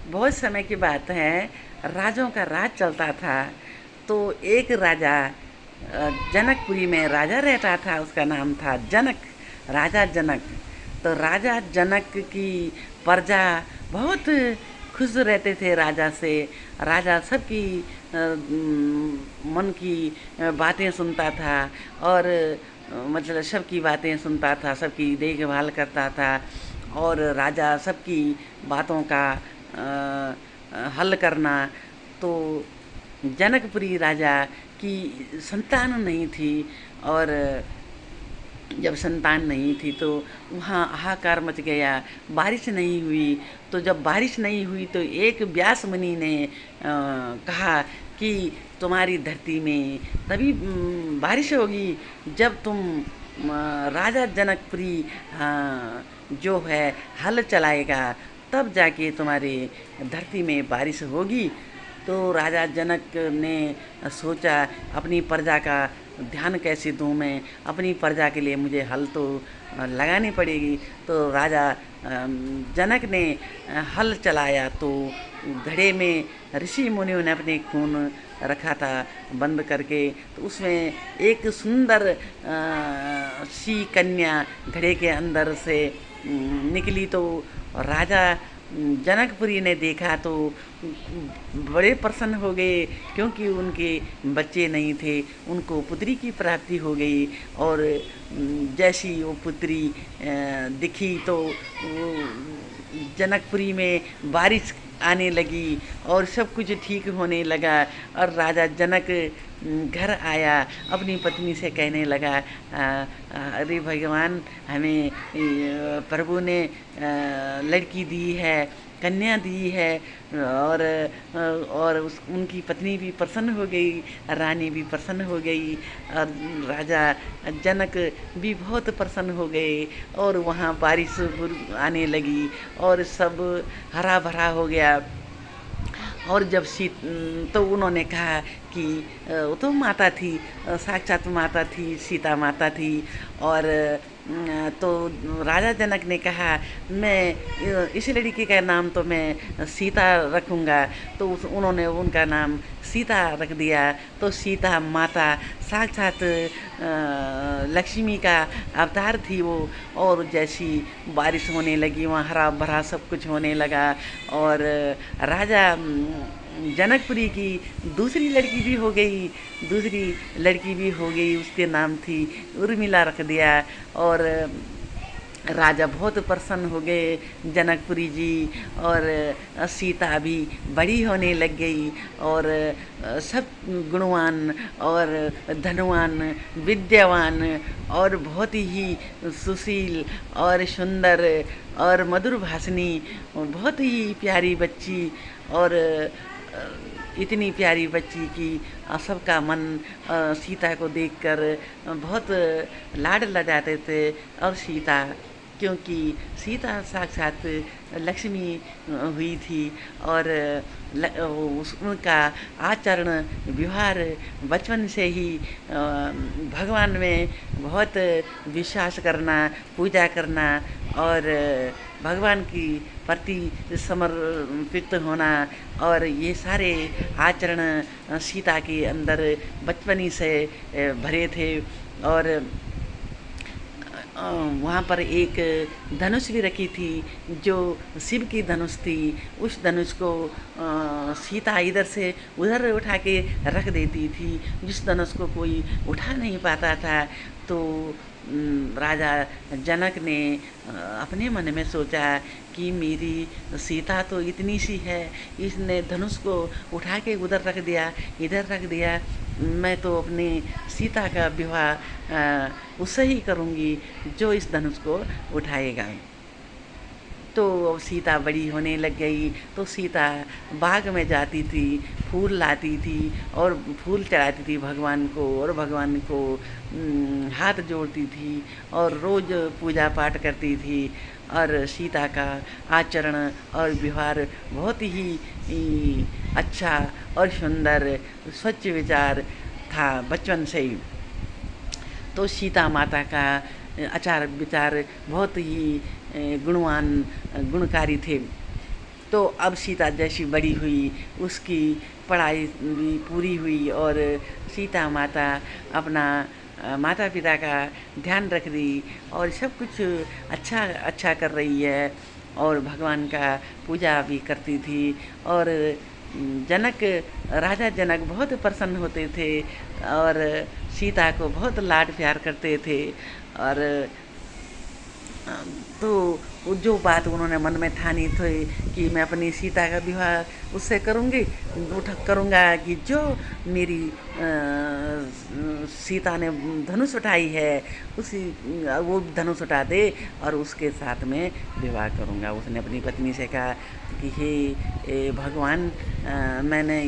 बहुत समय की बात है, राजाओं का राज चलता था। तो एक राजा जनकपुरी में राजा रहता था, उसका नाम था जनक, राजा जनक। तो राजा जनक की प्रजा बहुत खुश रहते थे राजा से। राजा सबकी मन की बातें सुनता था, और मतलब सबकी बातें सुनता था, सबकी देखभाल करता था, और राजा सबकी बातों का हल करना। तो जनकपुरी राजा की संतान नहीं थी, और जब संतान नहीं थी तो वहाँ हाहाकार मच गया, बारिश नहीं हुई। तो जब बारिश नहीं हुई तो एक व्यास मुनि ने कहा कि तुम्हारी धरती में तभी बारिश होगी जब तुम राजा जनकपुरी जो है हल चलाएगा, तब जाके तुम्हारे धरती में बारिश होगी। तो राजा जनक ने सोचा, अपनी प्रजा का ध्यान कैसे दूँ मैं, अपनी प्रजा के लिए मुझे हल तो लगानी पड़ेगी। तो राजा जनक ने हल चलाया, तो घड़े में ऋषि मुनियों ने अपने खून रखा था बंद करके। तो उसमें एक सुंदर सी कन्या घड़े के अंदर से निकली। तो राजा जनकपुरी ने देखा तो बड़े प्रसन्न हो गए, क्योंकि उनके बच्चे नहीं थे, उनको पुत्री की प्राप्ति हो गई। और जैसी वो पुत्री दिखी तो जनकपुरी में बारिश आने लगी, और सब कुछ ठीक होने लगा। और राजा जनक घर आया, अपनी पत्नी से कहने लगा, अरे भगवान, हमें प्रभु ने लड़की दी है, कन्या दी है। और उनकी पत्नी भी प्रसन्न हो गई, रानी भी प्रसन्न हो गई, और राजा जनक भी बहुत प्रसन्न हो गए। और वहाँ बारिश आने लगी, और सब हरा भरा हो गया। और जब तो उन्होंने कहा कि वो तो माता थी, साक्षात माता थी, सीता माता थी। और तो राजा जनक ने कहा, मैं इस लड़की का नाम तो मैं सीता रखूँगा। तो उन्होंने उनका नाम सीता रख दिया। तो सीता माता साक्षात लक्ष्मी का अवतार थी वो। और जैसी बारिश होने लगी, वहाँ हरा भरा सब कुछ होने लगा। और राजा जनकपुरी की दूसरी लड़की भी हो गई, दूसरी लड़की भी हो गई, उसके नाम थी उर्मिला रख दिया। और राजा बहुत प्रसन्न हो गए, जनकपुरी जी। और सीता भी बड़ी होने लग गई, और सब गुणवान और धनवान, विद्यावान, और बहुत ही सुशील और सुंदर और मधुर भाषिणी, बहुत ही प्यारी बच्ची। और इतनी प्यारी बच्ची की सबका मन सीता को देखकर बहुत लाड लजाते थे। और सीता, क्योंकि सीता साक्षात लक्ष्मी हुई थी। और उनका आचरण व्यवहार बचपन से ही भगवान में बहुत विश्वास करना, पूजा करना, और भगवान की प्रति समर्पित होना, और ये सारे आचरण सीता के अंदर बचपनी से भरे थे। और वहाँ पर एक धनुष भी रखी थी, जो शिव की धनुष थी। उस धनुष को सीता इधर से उधर उठा के रख देती थी, जिस धनुष को कोई उठा नहीं पाता था। तो राजा जनक ने अपने मन में सोचा कि मेरी सीता तो इतनी सी है, इसने धनुष को उठा के उधर रख दिया, इधर रख दिया, मैं तो अपनी सीता का विवाह उससे ही करूँगी जो इस धनुष को उठाएगा। तो अब सीता बड़ी होने लग गई, तो सीता बाग में जाती थी, फूल लाती थी, और फूल चढ़ाती थी भगवान को, और भगवान को हाथ जोड़ती थी, और रोज़ पूजा पाठ करती थी। और सीता का आचरण और व्यवहार बहुत ही अच्छा और सुंदर, स्वच्छ विचार था बचपन से ही। तो सीता माता का आचार विचार बहुत ही गुणवान, गुणकारी थे। तो अब सीता जैसी बड़ी हुई, उसकी पढ़ाई भी पूरी हुई और सीता माता अपना माता पिता का ध्यान रख रही और सब कुछ अच्छा अच्छा कर रही है और भगवान का पूजा भी करती थी। और जनक राजा जनक बहुत प्रसन्न होते थे और सीता को बहुत लाड प्यार करते थे। और तो जो बात उन्होंने मन में ठानी थी कि मैं अपनी सीता का विवाह उससे करूँगी, करूँगा कि जो मेरी सीता ने धनुष उठाई है उसी वो धनुष उठा दे और उसके साथ में विवाह करूँगा। उसने अपनी पत्नी से कहा कि हे भगवान, मैंने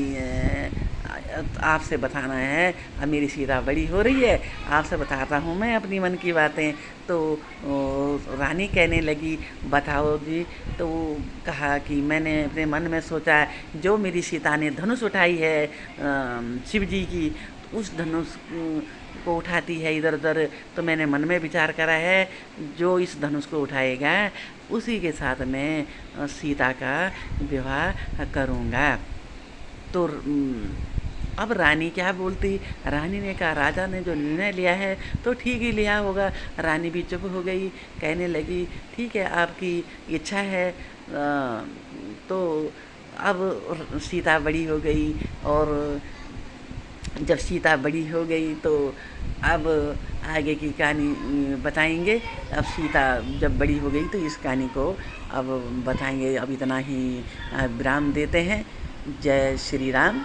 आपसे बताना है, अब मेरी सीता बड़ी हो रही है, आपसे बताता हूँ मैं अपनी मन की बातें। तो रानी कहने लगी बताओ जी। तो कहा कि मैंने अपने मन में सोचा जो मेरी सीता ने धनुष उठाई है शिव जी की, उस धनुष को उठाती है इधर उधर, तो मैंने मन में विचार करा है जो इस धनुष को उठाएगा उसी के साथ में सीता का विवाह करूँगा। तो अब रानी क्या बोलती। रानी ने कहा राजा ने जो निर्णय लिया है तो ठीक ही लिया होगा। रानी भी चुप हो गई, कहने लगी ठीक है आपकी इच्छा है। तो अब सीता बड़ी हो गई और जब सीता बड़ी हो गई तो अब आगे की कहानी बताएंगे। अब सीता जब बड़ी हो गई तो इस कहानी को अब बताएंगे। अब इतना ही विराम देते हैं। जय श्री राम।